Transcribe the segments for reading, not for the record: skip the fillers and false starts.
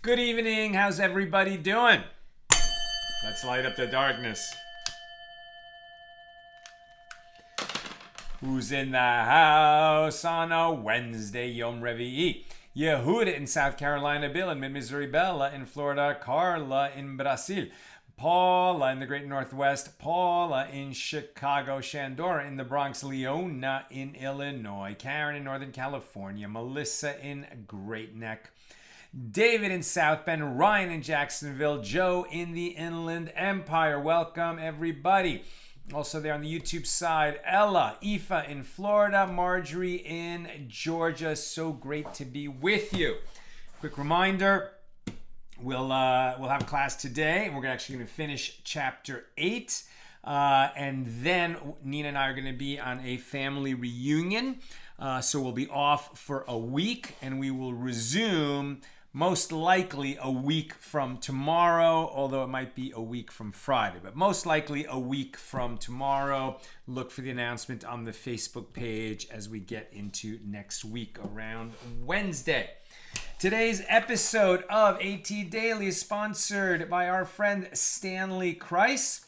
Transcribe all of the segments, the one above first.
Good evening. How's everybody doing? Let's light up the darkness. Who's in the house on a Wednesday, Yom Revi'i? Yehuda in South Carolina, Bill in Mid-Missouri, Bella in Florida, Carla in Brazil, Paula in the Great Northwest, Paula in Chicago, Shandora in the Bronx, Leona in Illinois, Karen in Northern California, Melissa in Great Neck, David in South Bend, Ryan in Jacksonville, Joe in the Inland Empire. Welcome, everybody. Also there on the YouTube side, Ella, Aoife in Florida, Marjorie in Georgia. So great to be with you. Quick reminder, we'll have a class today, and we're actually going to finish chapter 8. And then Nina and I are going to be on a family reunion. So we'll be off for a week, and we will resume most likely a week from tomorrow, although it might be a week from Friday, but most likely a week from tomorrow. Look for the announcement on the Facebook page as we get into next week around Wednesday. Today's episode of AT Daily is sponsored by our friend Stanley Kreis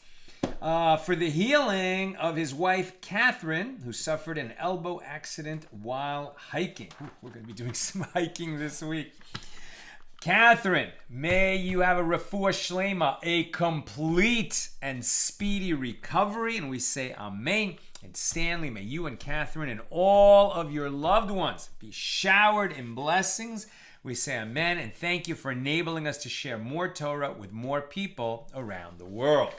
for the healing of his wife Catherine, who suffered an elbow accident while hiking. We're going to be doing some hiking this week. Catherine, may you have a refuah shlema, a complete and speedy recovery, and we say amen. And Stanley, may you and Catherine and all of your loved ones be showered in blessings. We say amen, and thank you for enabling us to share more Torah with more people around the world.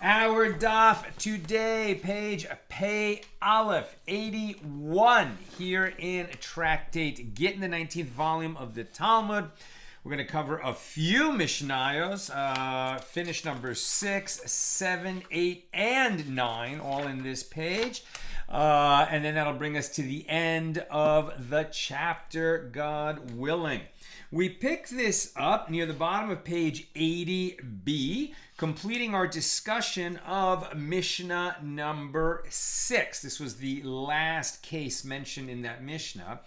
Our daf today, page Pei Aleph 81, here in Tractate Gittin, the 19th volume of the Talmud. We're going to cover a few Mishnayos, finish number 6, 7, 8, and 9, all in this page. And then that'll bring us to the end of the chapter, God willing. We pick this up near the bottom of page 80b, completing our discussion of Mishnah number 6. This was the last case mentioned in that Mishnah.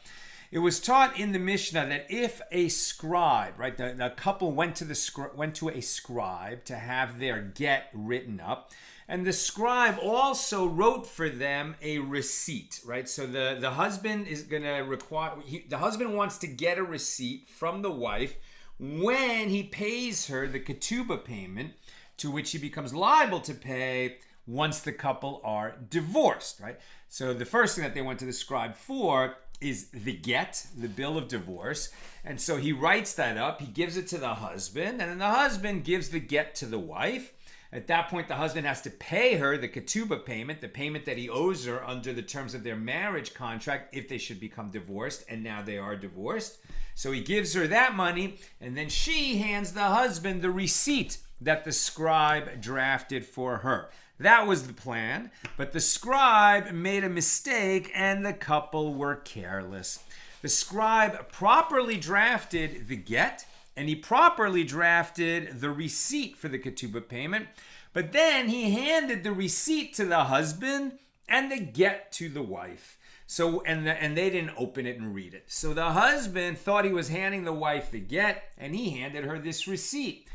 It was taught in the Mishnah that if a scribe, right, the couple went to a scribe to have their get written up, and the scribe also wrote for them a receipt, right? So the husband is going to require, the husband wants to get a receipt from the wife when he pays her the ketubah payment, to which he becomes liable to pay once the couple are divorced, right? So the first thing that they went to the scribe for is the get, the bill of divorce. And so he writes that up, he gives it to the husband, and then the husband gives the get to the wife. At that point, the husband has to pay her the ketubah payment, the payment that he owes her under the terms of their marriage contract if they should become divorced, and now they are divorced. So he gives her that money, and then she hands the husband the receipt that the scribe drafted for her. That was the plan, but the scribe made a mistake and the couple were careless. The scribe properly drafted the get, and he properly drafted the receipt for the ketubah payment, but then he handed the receipt to the husband and the get to the wife. So and they didn't open it and read it. So the husband thought he was handing the wife the get, and he handed her this receipt.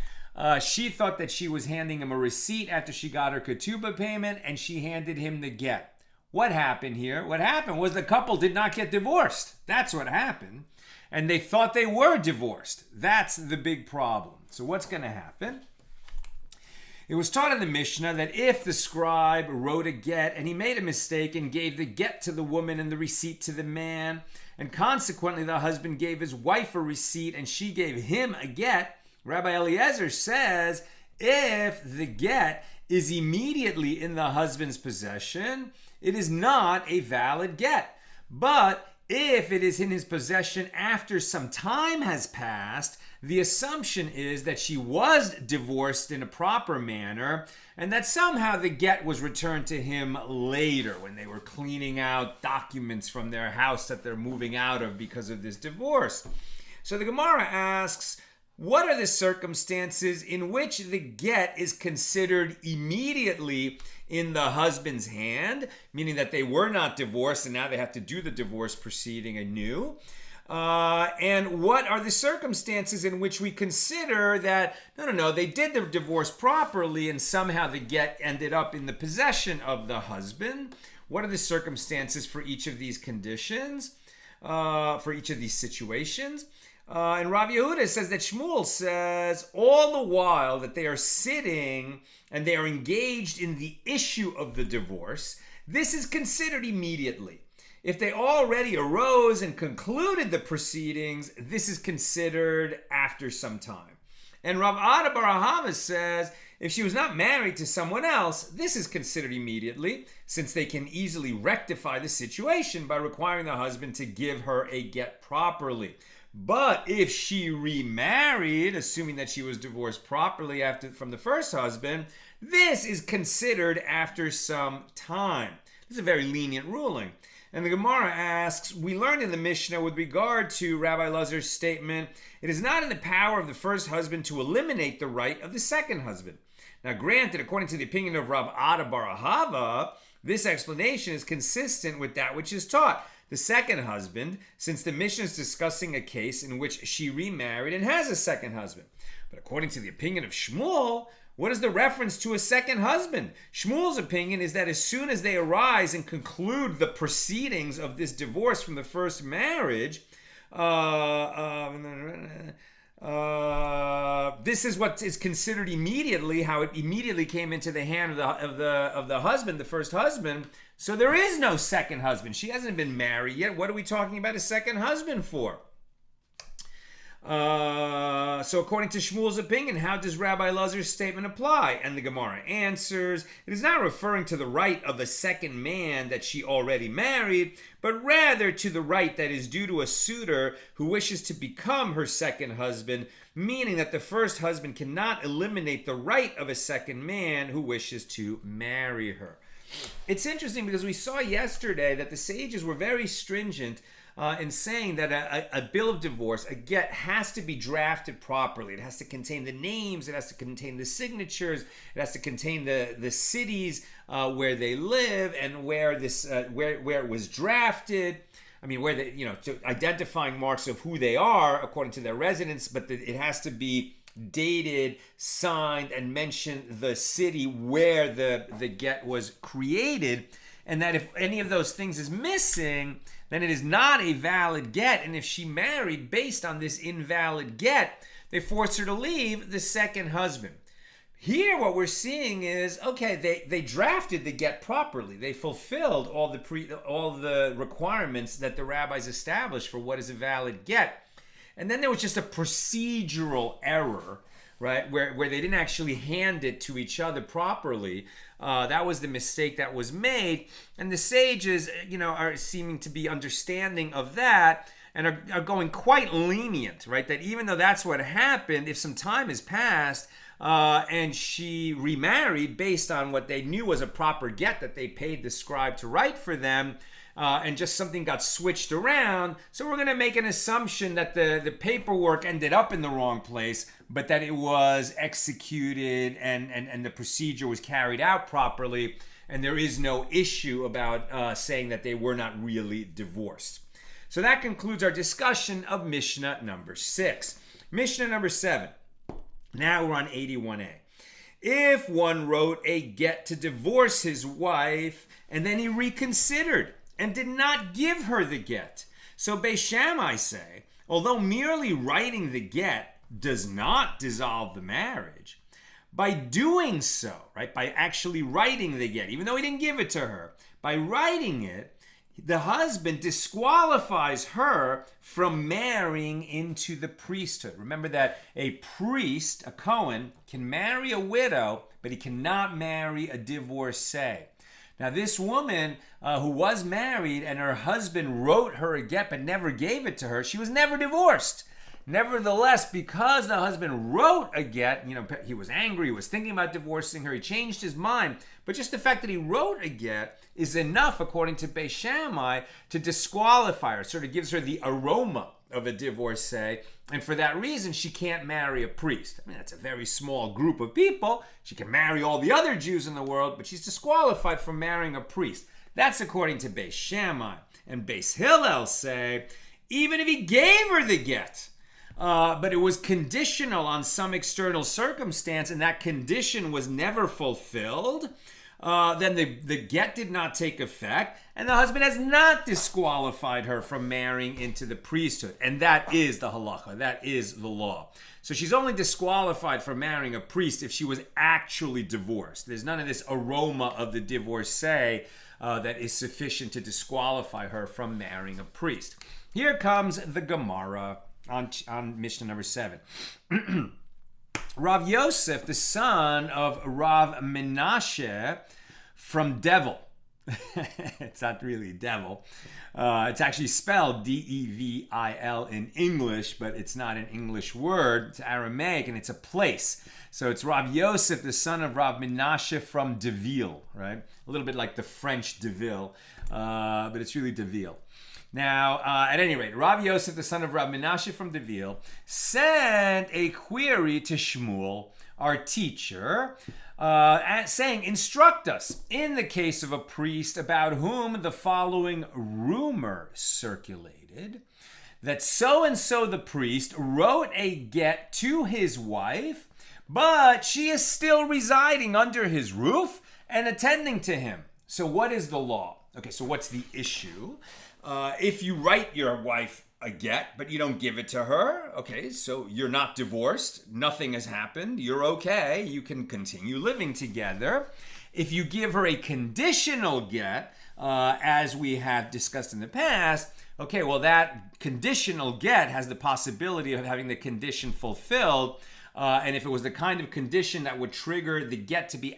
She thought that she was handing him a receipt after she got her ketubah payment, and she handed him the get. What happened here? What happened was the couple did not get divorced. That's what happened. And they thought they were divorced. That's the big problem. So what's going to happen? It was taught in the Mishnah that if the scribe wrote a get and he made a mistake and gave the get to the woman and the receipt to the man, and consequently the husband gave his wife a receipt and she gave him a get, Rabbi Eliezer says if the get is immediately in the husband's possession, it is not a valid get. But if it is in his possession after some time has passed, the assumption is that she was divorced in a proper manner and that somehow the get was returned to him later when they were cleaning out documents from their house that they're moving out of because of this divorce. So the Gemara asks, what are the circumstances in which the get is considered immediately in the husband's hand, meaning that they were not divorced and now they have to do the divorce proceeding anew? And what are the circumstances in which we consider that, no, they did the divorce properly and somehow the get ended up in the possession of the husband? What are the circumstances for each of these conditions, for each of these situations? And Rav Yehuda says that Shmuel says all the while that they are sitting and they are engaged in the issue of the divorce, this is considered immediately. If they already arose and concluded the proceedings, this is considered after some time. And Rav Ada bar Ahava says if she was not married to someone else, this is considered immediately, since they can easily rectify the situation by requiring the husband to give her a get properly. But if she remarried, assuming that she was divorced properly from the first husband, this is considered after some time. This is a very lenient ruling. And the Gemara asks, we learned in the Mishna with regard to Rabbi Lazar's statement, it is not in the power of the first husband to eliminate the right of the second husband. Now granted, according to the opinion of Rav Ada bar Ahava, this explanation is consistent with that which is taught. The second husband, since the Mishnah is discussing a case in which she remarried and has a second husband. But according to the opinion of Shmuel, what is the reference to a second husband? Shmuel's opinion is that as soon as they arise and conclude the proceedings of this divorce from the first marriage, this is what is considered immediately, how it immediately came into the hand of the husband, the first husband. So there is no second husband. She hasn't been married yet. What are we talking about a second husband for? So according to Shmuel's opinion, how does Rabbi Lazar's statement apply? And the Gemara answers, it is not referring to the right of a second man that she already married, but rather to the right that is due to a suitor who wishes to become her second husband, meaning that the first husband cannot eliminate the right of a second man who wishes to marry her. It's interesting because we saw yesterday that the sages were very stringent in saying that a bill of divorce, a get, has to be drafted properly. It has to contain the names, it has to contain the signatures, it has to contain the cities where they live and where it was drafted. I mean, where identifying marks of who they are according to their residence, but it has to be dated, signed, and mention the city where the get was created, and that if any of those things is missing, then it is not a valid get. And if she married based on this invalid get, they forced her to leave the second husband. Here what we're seeing is, okay, they drafted the get properly. They fulfilled all the requirements that the rabbis established for what is a valid get. And then there was just a procedural error, right, where they didn't actually hand it to each other properly. That was the mistake that was made. And the sages, are seeming to be understanding of that and are going quite lenient, right? That even though that's what happened, if some time has passed and she remarried based on what they knew was a proper get that they paid the scribe to write for them, and just something got switched around, so we're going to make an assumption that the paperwork ended up in the wrong place, but that it was executed and the procedure was carried out properly, and there is no issue about saying that they were not really divorced. So that concludes our discussion of Mishnah number 6. Mishnah number 7. Now we're on 81a. If one wrote a get to divorce his wife, and then he reconsidered and did not give her the get. So Beis Shammai say, although merely writing the get does not dissolve the marriage, by doing so, right, by actually writing the get, even though he didn't give it to her, by writing it, the husband disqualifies her from marrying into the priesthood. Remember that a priest, a Cohen, can marry a widow, but he cannot marry a divorcee. Now, this woman who was married and her husband wrote her a get but never gave it to her, she was never divorced. Nevertheless, because the husband wrote a get, he was angry, he was thinking about divorcing her, he changed his mind. But just the fact that he wrote a get is enough, according to Beis Shammai, to disqualify her. Sort of gives her the aroma of a divorcee, and for that reason, she can't marry a priest. I mean, that's a very small group of people. She can marry all the other Jews in the world, but she's disqualified from marrying a priest. That's according to Beis Shammai. And Beis Hillel say, even if he gave her the get. But it was conditional on some external circumstance, and that condition was never fulfilled, then the get did not take effect, and the husband has not disqualified her from marrying into the priesthood. And that is the halacha. That is the law. So she's only disqualified from marrying a priest if she was actually divorced. There's none of this aroma of the divorcee that is sufficient to disqualify her from marrying a priest. Here comes the Gemara on Mishnah number 7. Rav Yosef, the son of Rav Menashe from Devil. It's not really devil. It's actually spelled D-E-V-I-L in English, but it's not an English word. It's Aramaic, and it's a place. So it's Rav Yosef, the son of Rav Menashe from Deville, right? A little bit like the French Deville, but it's really Deville. Now, at any rate, Rav Yosef, the son of Rav Menashe from Deville, sent a query to Shmuel, our teacher, saying, instruct us in the case of a priest about whom the following rumor circulated, that so-and-so the priest wrote a get to his wife, but she is still residing under his roof and attending to him. So what is the law? Okay, so what's the issue? If you write your wife a get, but you don't give it to her, okay, so you're not divorced, nothing has happened, you're okay, you can continue living together. If you give her a conditional get, as we have discussed in the past, okay, well, that conditional get has the possibility of having the condition fulfilled, and if it was the kind of condition that would trigger the get to be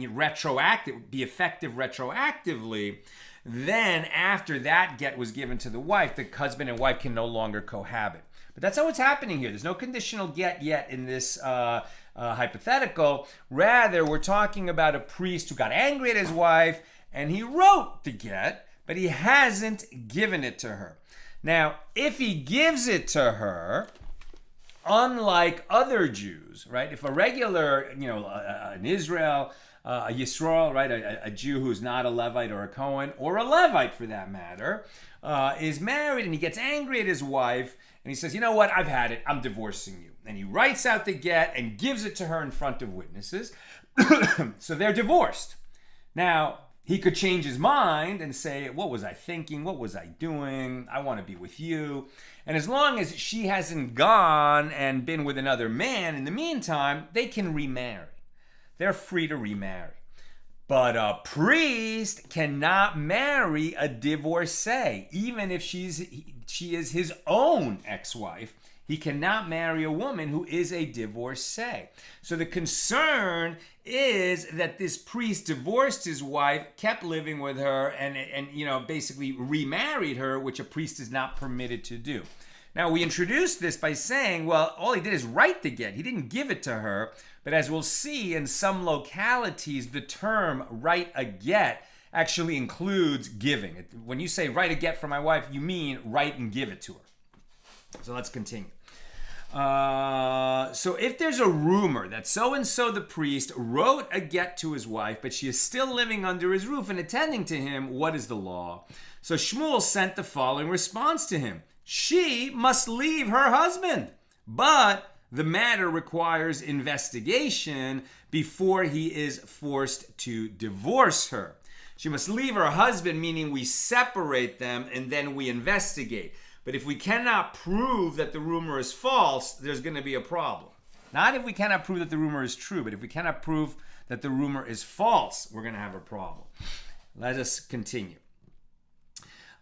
retroactive, be effective retroactively, then after that get was given to the wife, the husband and wife can no longer cohabit. But that's not what's happening here. There's no conditional get yet in this hypothetical. Rather, we're talking about a priest who got angry at his wife and he wrote the get, but he hasn't given it to her. Now, if he gives it to her, unlike other Jews, right? If a regular, an Israel, a Yisrael, right, a Jew who's not a Levite or a Cohen, or a Levite for that matter, is married and he gets angry at his wife and he says, you know what, I've had it, I'm divorcing you. And he writes out the get and gives it to her in front of witnesses. So they're divorced. Now, he could change his mind and say, what was I thinking? What was I doing? I want to be with you. And as long as she hasn't gone and been with another man in the meantime, they can remarry. They're free to remarry. But a priest cannot marry a divorcee, even if she is his own ex-wife. He cannot marry a woman who is a divorcee. So the concern is that this priest divorced his wife, kept living with her, and basically remarried her, which a priest is not permitted to do. Now, we introduced this by saying, well, all he did is write the get. He didn't give it to her. But as we'll see, in some localities, the term write a get actually includes giving. When you say write a get for my wife, you mean write and give it to her. So let's continue. So if there's a rumor that so-and-so the priest wrote a get to his wife, but she is still living under his roof and attending to him, what is the law? So Shmuel sent the following response to him. She must leave her husband, but the matter requires investigation before he is forced to divorce her. She must leave her husband, meaning we separate them and then we investigate. But if we cannot prove that the rumor is false, there's going to be a problem. Not if we cannot prove that the rumor is true, but if we cannot prove that the rumor is false, we're going to have a problem. Let us continue.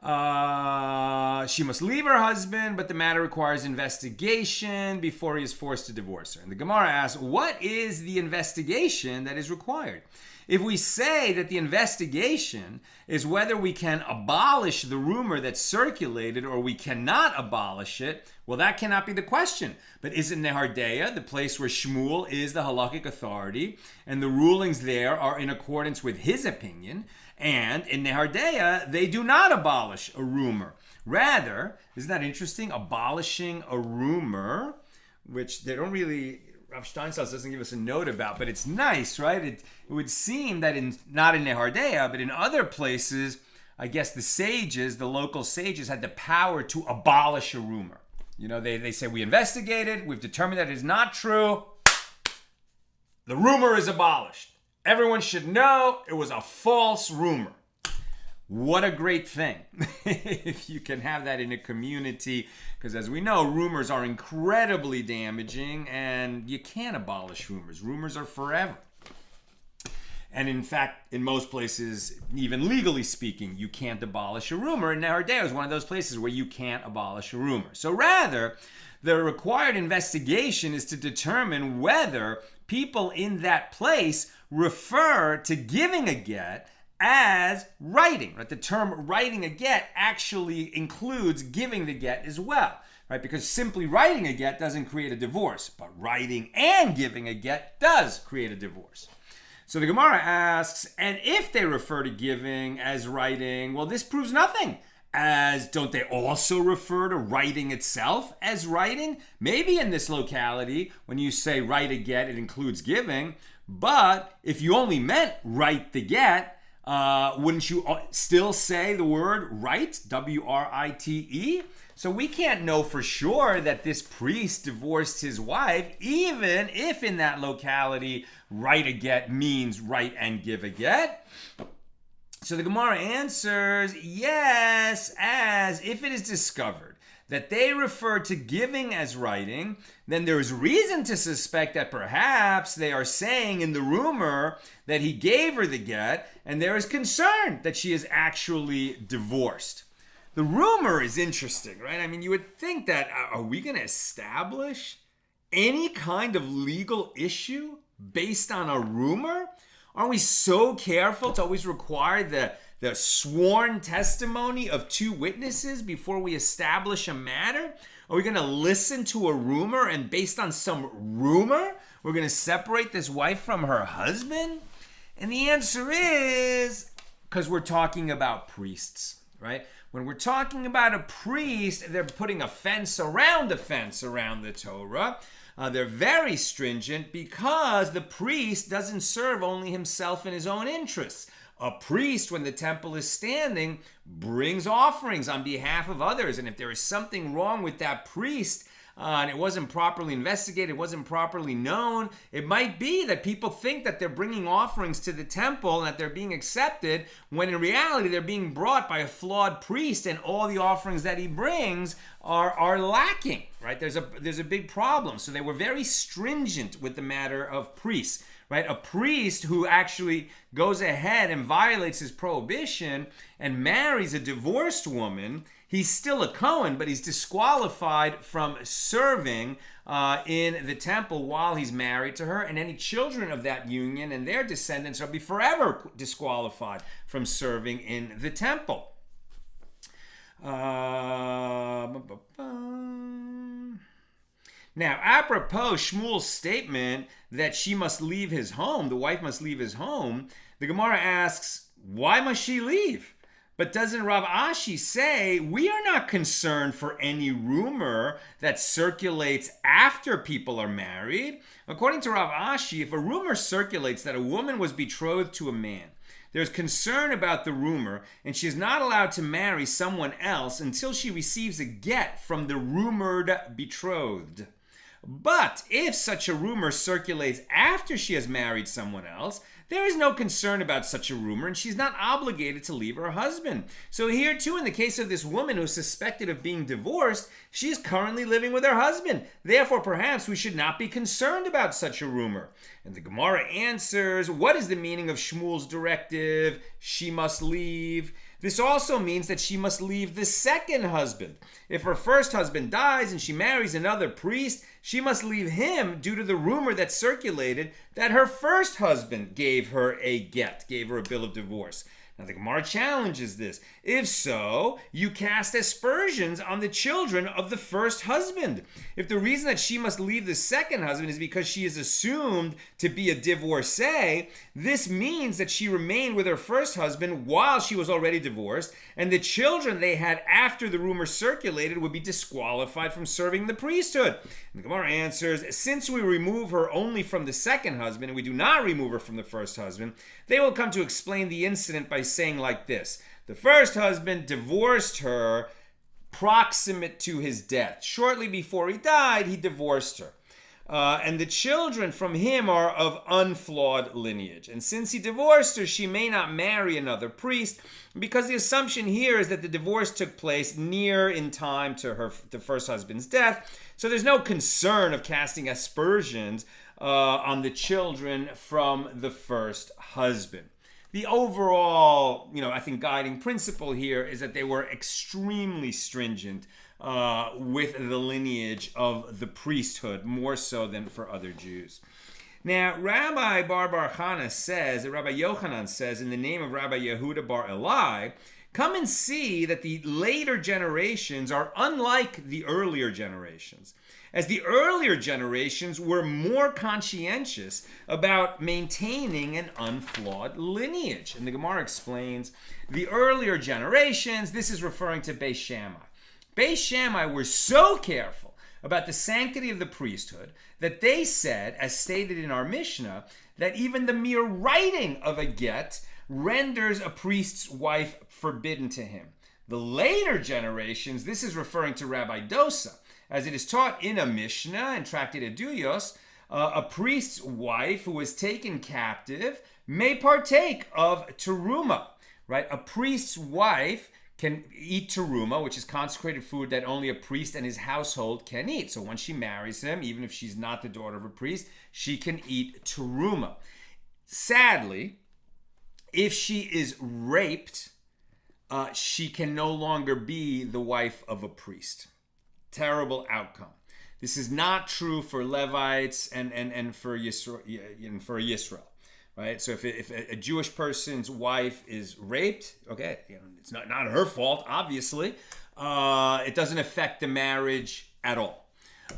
She must leave her husband, but the matter requires investigation before he is forced to divorce her. And the Gemara asks, what is the investigation that is required? If we say that the investigation is whether we can abolish the rumor that circulated or we cannot abolish it, well, that cannot be the question. But isn't Nehardea the place where Shmuel is the halakhic authority and the rulings there are in accordance with his opinion? And in Nehardea, they do not abolish a rumor. Rather, isn't that interesting? Abolishing a rumor, which they don't really, Rav Steinsaltz doesn't give us a note about, but it's nice, right? It would seem that not in Nehardea, but in other places, I guess the sages, the local sages, had the power to abolish a rumor. You know, they say, we investigated, we've determined that it is not true. The rumor is abolished. Everyone should know it was a false rumor. What a great thing if you can have that in a community, because as we know, rumors are incredibly damaging and you can't abolish rumors. Rumors are forever. And in fact, in most places, even legally speaking, you can't abolish a rumor. And Nehardea is one of those places where you can't abolish a rumor. So rather, the required investigation is to determine whether people in that place refer to giving a get as writing. Right? The term writing a get actually includes giving the get as well. Right? Because simply writing a get doesn't create a divorce, but writing and giving a get does create a divorce. So the Gemara asks, and if they refer to giving as writing, well, this proves nothing. As don't they also refer to writing itself as writing? Maybe in this locality, when you say write a get, it includes giving. But if you only meant write the get, wouldn't you still say the word write, W-R-I-T-E? So we can't know for sure that this priest divorced his wife, even if in that locality write a get means write and give a get. So the Gemara answers, yes, as if it is discovered that they refer to giving as writing, then there is reason to suspect that perhaps they are saying in the rumor that he gave her the get, and there is concern that she is actually divorced. The rumor is interesting, right? I mean, you would think that, are we going to establish any kind of legal issue based on a rumor? Aren't we so careful to always require the sworn testimony of two witnesses before we establish a matter? Are we going to listen to a rumor and based on some rumor, we're going to separate this wife from her husband? And the answer is because we're talking about priests, right? When we're talking about a priest, they're putting a fence around the Torah. They're very stringent because the priest doesn't serve only himself and his own interests. A priest, when the temple is standing, brings offerings on behalf of others. And if there is something wrong with that priest, and it wasn't properly investigated, it wasn't properly known, it might be that people think that they're bringing offerings to the temple and that they're being accepted, when in reality they're being brought by a flawed priest and all the offerings that he brings are lacking, right? There's a big problem. So they were very stringent with the matter of priests, right? A priest who actually goes ahead and violates his prohibition and marries a divorced woman, he's still a Kohen, but he's disqualified from serving in the temple while he's married to her, and any children of that union and their descendants will be forever disqualified from serving in the temple. Now, apropos Shmuel's statement that she must leave his home, the wife must leave his home, the Gemara asks, why must she leave? But doesn't Rav Ashi say, we are not concerned for any rumor that circulates after people are married? According to Rav Ashi, if a rumor circulates that a woman was betrothed to a man, there's concern about the rumor, and she is not allowed to marry someone else until she receives a get from the rumored betrothed. But if such a rumor circulates after she has married someone else, there is no concern about such a rumor, and she's not obligated to leave her husband. So here too, in the case of this woman who is suspected of being divorced, she is currently living with her husband. Therefore, perhaps we should not be concerned about such a rumor. And the Gemara answers, what is the meaning of Shmuel's directive, she must leave? This also means that she must leave the second husband. If her first husband dies and she marries another priest, she must leave him due to the rumor that circulated that her first husband gave her a get, gave her a bill of divorce. Now the Gemara challenges this. If so, you cast aspersions on the children of the first husband. If the reason that she must leave the second husband is because she is assumed to be a divorcee, this means that she remained with her first husband while she was already divorced, and the children they had after the rumor circulated would be disqualified from serving the priesthood. And the Gemara answers, since we remove her only from the second husband and we do not remove her from the first husband, they will come to explain the incident by saying like this. The first husband divorced her proximate to his death. Shortly before he died, he divorced her. And the children from him are of unflawed lineage. And since he divorced her, she may not marry another priest, because the assumption here is that the divorce took place near in time to the first husband's death. So there's no concern of casting aspersions on the children from the first husband. The overall, I think guiding principle here is that they were extremely stringent with the lineage of the priesthood, more so than for other Jews. Now, Rabbi Bar Chana says, that Rabbi Yochanan says, in the name of Rabbi Yehuda bar Eli, come and see that the later generations are unlike the earlier generations, as the earlier generations were more conscientious about maintaining an unflawed lineage. And the Gemara explains, the earlier generations, this is referring to Beis Shammai. Beis Shammai were so careful about the sanctity of the priesthood that they said, as stated in our Mishna, that even the mere writing of a get renders a priest's wife forbidden to him. The later generations, this is referring to Rabbi Dosa, as it is taught in a Mishnah in Tractate Eduyos, a priest's wife who was taken captive may partake of teruma, right? A priest's wife can eat teruma, which is consecrated food that only a priest and his household can eat. So once she marries him, even if she's not the daughter of a priest, she can eat teruma. Sadly, if she is raped, she can no longer be the wife of a priest. Terrible outcome. This is not true for Levites and for Yisrael. Right? So if a Jewish person's wife is raped, okay, it's not her fault, obviously. It doesn't affect the marriage at all.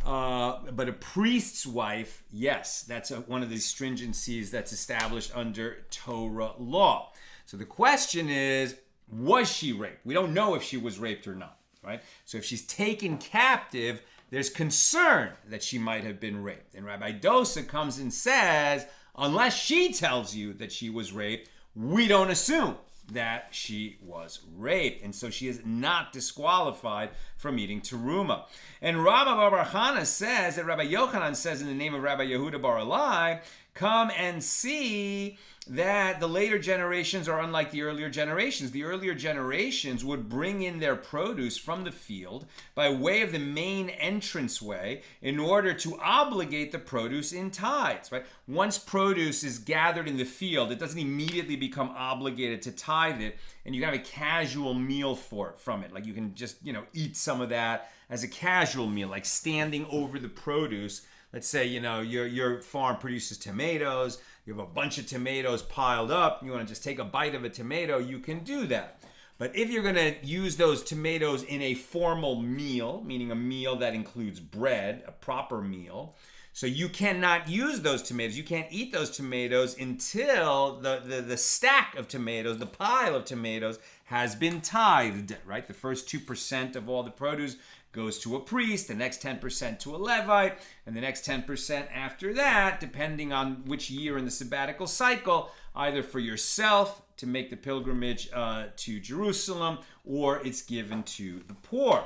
But a priest's wife, yes, that's one of the stringencies that's established under Torah law. So the question is, was she raped? We don't know if she was raped or not, right? So if she's taken captive, there's concern that she might have been raped. And Rabbi Dosa comes and says, unless she tells you that she was raped, we don't assume that she was raped. And so she is not disqualified from eating teruma. And Rabbi Bar Chana says that Rabbi Yochanan says in the name of Rabbi Yehuda bar Eli, come and see that the later generations are unlike the earlier generations. The earlier generations would bring in their produce from the field by way of the main entranceway in order to obligate the produce in tithes, right? Once produce is gathered in the field, it doesn't immediately become obligated to tithe it, and you can have a casual meal from it. Like you can just, eat some of that as a casual meal, like standing over the produce. Let's say, your farm produces tomatoes. You have a bunch of tomatoes piled up. You want to just take a bite of a tomato, you can do that. But if you're going to use those tomatoes in a formal meal, meaning a meal that includes bread, a proper meal, so you cannot use those tomatoes. You can't eat those tomatoes until the stack of tomatoes, the pile of tomatoes, has been tithed, right? The first 2% of all the produce goes to a priest, the next 10% to a Levite, and the next 10% after that, depending on which year in the sabbatical cycle, either for yourself to make the pilgrimage to Jerusalem, or it's given to the poor.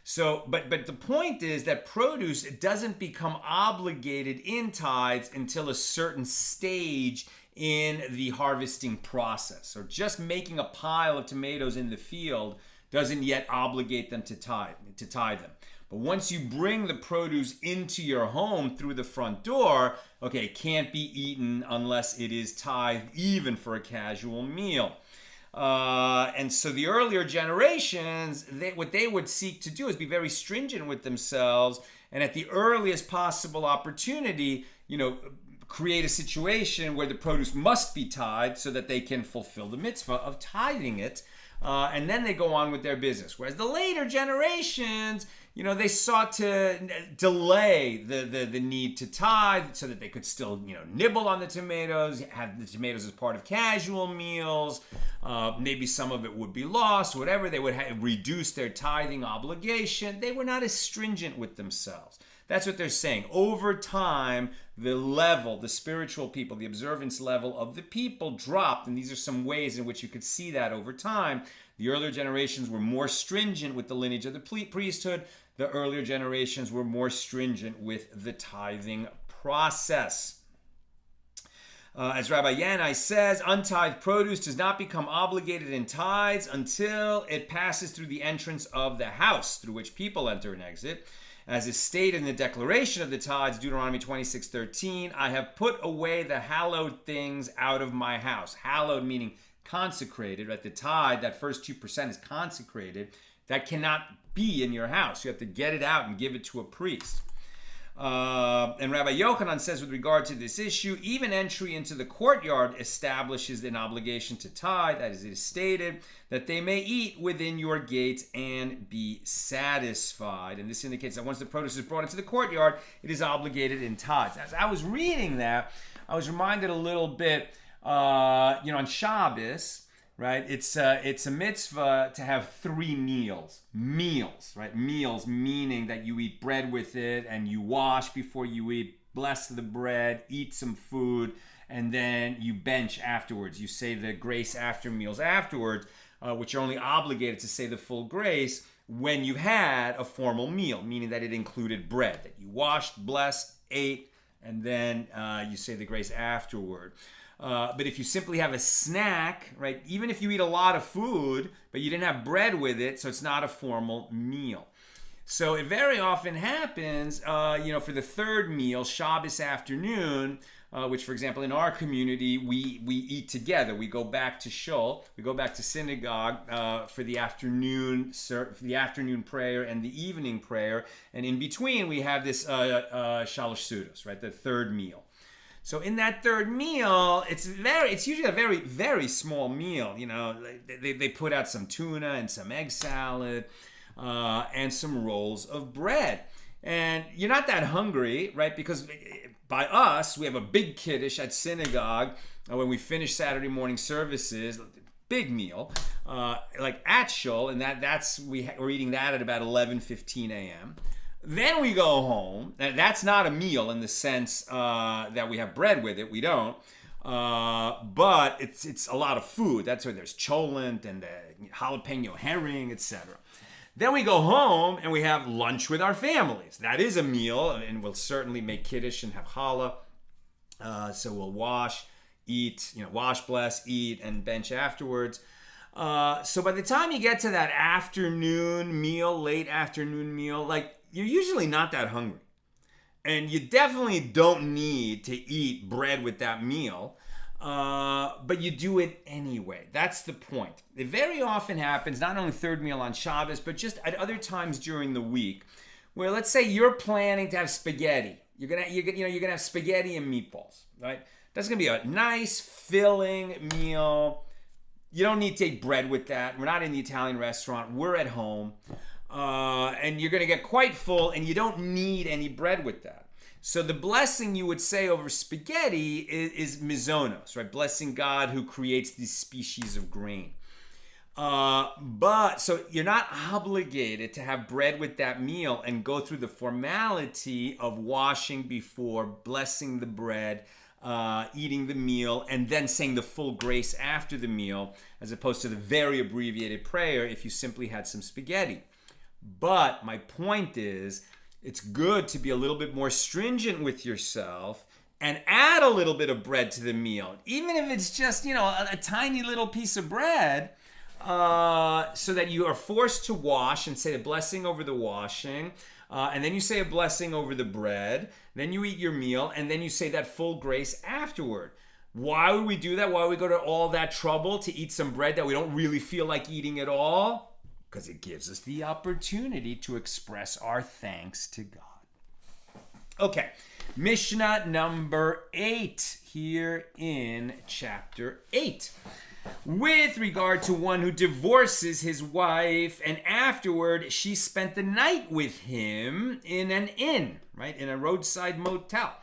So, but the point is that produce doesn't become obligated in tithes until a certain stage in the harvesting process. So just making a pile of tomatoes in the field doesn't yet obligate them to tithe them. But once you bring the produce into your home through the front door, okay, it can't be eaten unless it is tithed, even for a casual meal. And so the earlier generations, what they would seek to do is be very stringent with themselves, and at the earliest possible opportunity, create a situation where the produce must be tithed so that they can fulfill the mitzvah of tithing it. And then they go on with their business. Whereas the later generations, they sought to delay the need to tithe so that they could still, nibble on the tomatoes, have the tomatoes as part of casual meals. Maybe some of it would be lost, whatever. They would reduce their tithing obligation. They were not as stringent with themselves. That's what they're saying. Over time, the level, the spiritual people, the observance level of the people dropped. And these are some ways in which you could see that over time. The earlier generations were more stringent with the lineage of the priesthood. The earlier generations were more stringent with the tithing process. As Rabbi Yanai says, untithed produce does not become obligated in tithes until it passes through the entrance of the house through which people enter and exit. As is stated in the declaration of the tithes, Deuteronomy 26:13, I have put away the hallowed things out of my house. Hallowed meaning consecrated. At the tithe, that first 2% is consecrated. That cannot be in your house. You have to get it out and give it to a priest. And Rabbi Yochanan says with regard to this issue, even entry into the courtyard establishes an obligation to tithe, as it is stated, that they may eat within your gates and be satisfied. And this indicates that once the produce is brought into the courtyard, it is obligated in tithes. As I was reading that, I was reminded a little bit, on Shabbos, right? It's a mitzvah to have 3 meals. Meals, right? Meals meaning that you eat bread with it and you wash before you eat, bless the bread, eat some food, and then you bench afterwards. You say the grace after meals afterwards, which you're only obligated to say the full grace when you've had a formal meal, meaning that it included bread, that you washed, blessed, ate, and then you say the grace afterward. But if you simply have a snack, right, even if you eat a lot of food, but you didn't have bread with it, so it's not a formal meal. So it very often happens, for the third meal, Shabbos afternoon, which, for example, in our community, we eat together. We go back to shul, we go back to synagogue for the afternoon prayer and the evening prayer, and in between we have this shalosh sudos, right, the third meal. So in that third meal, it's usually a very, very small meal. They put out some tuna and some egg salad and some rolls of bread. And you're not that hungry, right? Because by us, we have a big kiddush at synagogue when we finish Saturday morning services, big meal, like at shul, and we're eating that at about 11:15 a.m. Then we go home. That's not a meal in the sense that we have bread with it. We don't. But it's a lot of food. That's where there's cholent and jalapeno herring, etc. Then we go home and we have lunch with our families. That is a meal, and we'll certainly make kiddush and have challah. So we'll wash, eat, wash, bless, eat, and bench afterwards. So by the time you get to that afternoon meal, late afternoon meal, you're usually not that hungry. And you definitely don't need to eat bread with that meal, but you do it anyway. That's the point. It very often happens, not only third meal on Shabbos, but just at other times during the week, where let's say you're planning to have spaghetti. You're gonna have spaghetti and meatballs, right? That's gonna be a nice, filling meal. You don't need to take bread with that. We're not in the Italian restaurant. We're at home. And you're going to get quite full, and you don't need any bread with that. So the blessing you would say over spaghetti is mizonos, right? Blessing God who creates these species of grain. So you're not obligated to have bread with that meal and go through the formality of washing before, blessing the bread, eating the meal, and then saying the full grace after the meal, as opposed to the very abbreviated prayer if you simply had some spaghetti. But my point is, it's good to be a little bit more stringent with yourself and add a little bit of bread to the meal, even if it's just, a tiny little piece of bread, so that you are forced to wash and say a blessing over the washing, and then you say a blessing over the bread, then you eat your meal, and then you say that full grace afterward. Why would we do that? Why would we go to all that trouble to eat some bread that we don't really feel like eating at all? Because it gives us the opportunity to express our thanks to God. Okay, Mishnah number 8 here in chapter 8. With regard to one who divorces his wife and afterward she spent the night with him in an inn, right, in a roadside motel.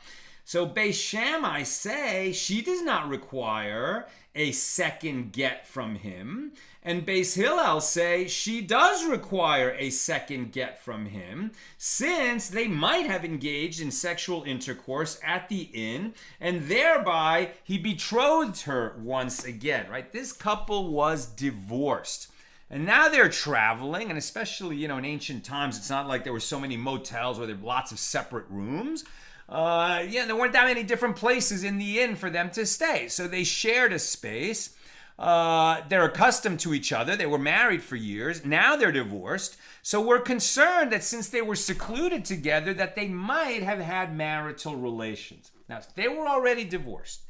So Beis Shammai say she does not require a second get from him. And Beis Hillel say she does require a second get from him, since they might have engaged in sexual intercourse at the inn, and thereby he betrothed her once again, right? This couple was divorced. And now they're traveling, and especially, in ancient times, it's not like there were so many motels where there were lots of separate rooms. There weren't that many different places in the inn for them to stay. So they shared a space. They're accustomed to each other. They were married for years. Now they're divorced. So we're concerned that since they were secluded together, that they might have had marital relations. Now, they were already divorced.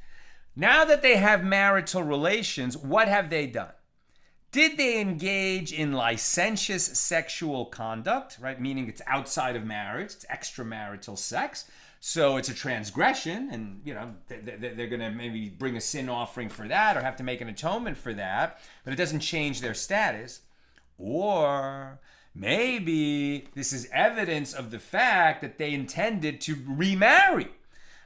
Now that they have marital relations, what have they done? Did they engage in licentious sexual conduct, right? Meaning it's outside of marriage, it's extramarital sex. So it's a transgression, and they're going to maybe bring a sin offering for that or have to make an atonement for that, but it doesn't change their status. Or maybe this is evidence of the fact that they intended to remarry.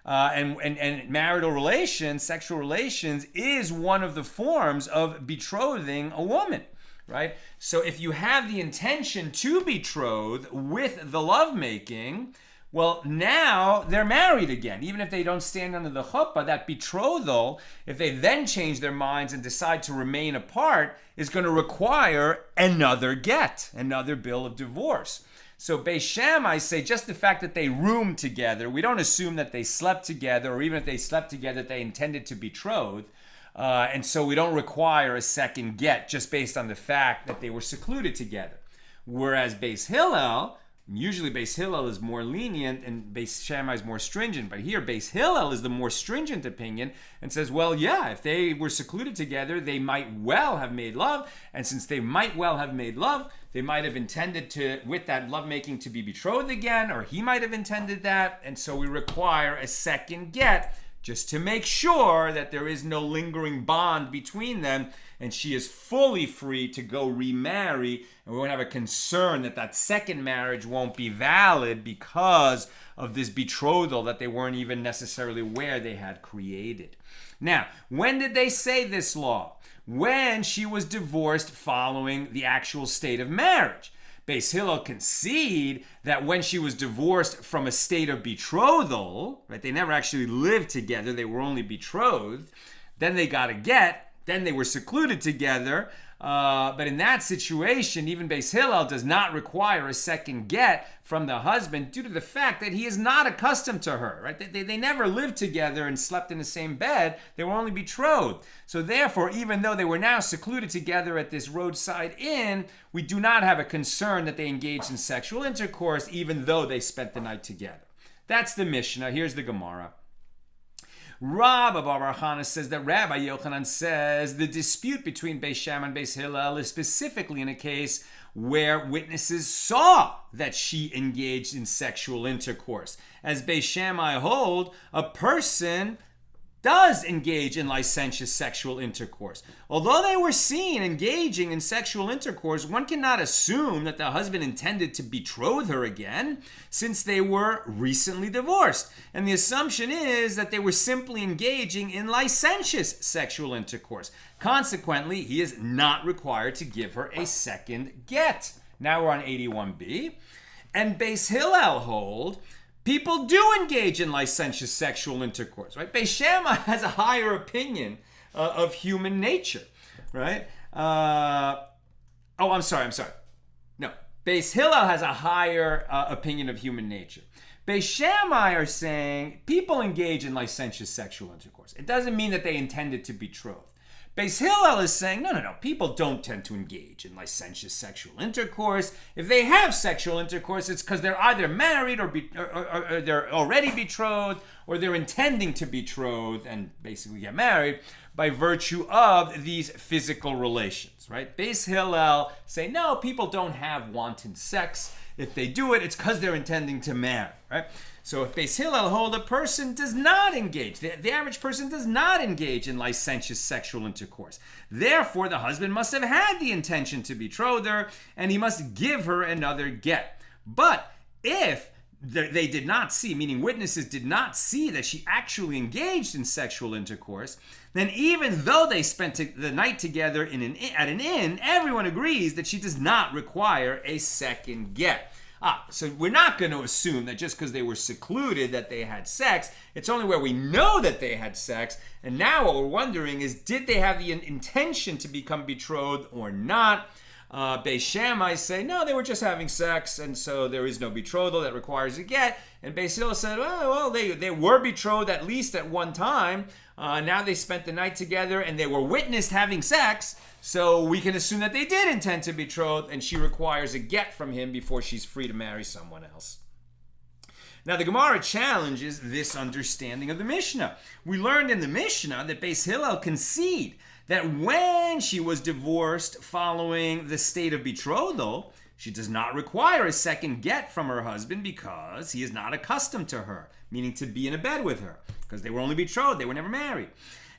And marital relations, sexual relations, is one of the forms of betrothing a woman, right? So if you have the intention to betroth with the lovemaking, well, now they're married again. Even if they don't stand under the chuppah, that betrothal, if they then change their minds and decide to remain apart, is going to require another get, another bill of divorce. So Beis Shammai say just the fact that they roomed together, we don't assume that they slept together, or even if they slept together, they intended to betroth. And so we don't require a second get just based on the fact that they were secluded together. Whereas Beis Hillel, usually Beis Hillel is more lenient and Beis Shammai is more stringent. But here Beis Hillel is the more stringent opinion and says, well, yeah, if they were secluded together, they might well have made love. And since they might well have made love, they might have intended to, with that lovemaking, to be betrothed again, or he might have intended that. And so we require a second get just to make sure that there is no lingering bond between them, and she is fully free to go remarry, and we won't have a concern that that second marriage won't be valid because of this betrothal that they weren't even necessarily aware they had created. Now, when did they say this law? When she was divorced following the actual state of marriage. Beis Hillel concede that when she was divorced from a state of betrothal, right, they never actually lived together, they were only betrothed, then they got a get, then they were secluded together, but in that situation, even Beis Hillel does not require a second get from the husband due to the fact that he is not accustomed to her, right? They never lived together and slept in the same bed, they were only betrothed. So therefore, even though they were now secluded together at this roadside inn, we do not have a concern that they engaged in sexual intercourse, even though they spent the night together. That's the Mishnah. Here's the Gemara. Rabbi Bar Chana says that Rabbi Yochanan says the dispute between Beis Shammai and Beis Hillel is specifically in a case where witnesses saw that she engaged in sexual intercourse. As Beis Shammai hold, a person does engage in licentious sexual intercourse. Although they were seen engaging in sexual intercourse, one cannot assume that the husband intended to betroth her again, since they were recently divorced. And the assumption is that they were simply engaging in licentious sexual intercourse. Consequently, he is not required to give her a second get. Now we're on 81b. And Beis Hillel hold, people do engage in licentious sexual intercourse, right? Beis Shammai has a higher opinion of human nature, right? I'm sorry. No, Beis Hillel has a higher opinion of human nature. Beis Shammai are saying people engage in licentious sexual intercourse. It doesn't mean that they intended to betroth. Beis Hillel is saying, no, people don't tend to engage in licentious sexual intercourse. If they have sexual intercourse, it's because they're either married or they're already betrothed, or they're intending to betroth and basically get married by virtue of these physical relations, right? Beis Hillel say, no, people don't have wanton sex. If they do it, it's because they're intending to marry, right? So if Beis Hillel hold, a person does not engage, the average person does not engage in licentious sexual intercourse. Therefore, the husband must have had the intention to betroth her, and he must give her another get. But if they did not see, meaning witnesses did not see that she actually engaged in sexual intercourse, then even though they spent the night together at an inn, everyone agrees that she does not require a second get. So we're not going to assume that just because they were secluded that they had sex. It's only where we know that they had sex. And now what we're wondering is, did they have the intention to become betrothed or not? Beis Shammai say, no, they were just having sex, and so there is no betrothal that requires a get. And Beis Hillel said, well, they were betrothed at least at one time. Now they spent the night together, and they were witnessed having sex. So we can assume that they did intend to betroth, and she requires a get from him before she's free to marry someone else. Now the Gemara challenges this understanding of the Mishnah. We learned in the Mishnah that Beis Hillel concede that when she was divorced following the state of betrothal, she does not require a second get from her husband because he is not accustomed to her, meaning to be in a bed with her, because they were only betrothed, they were never married.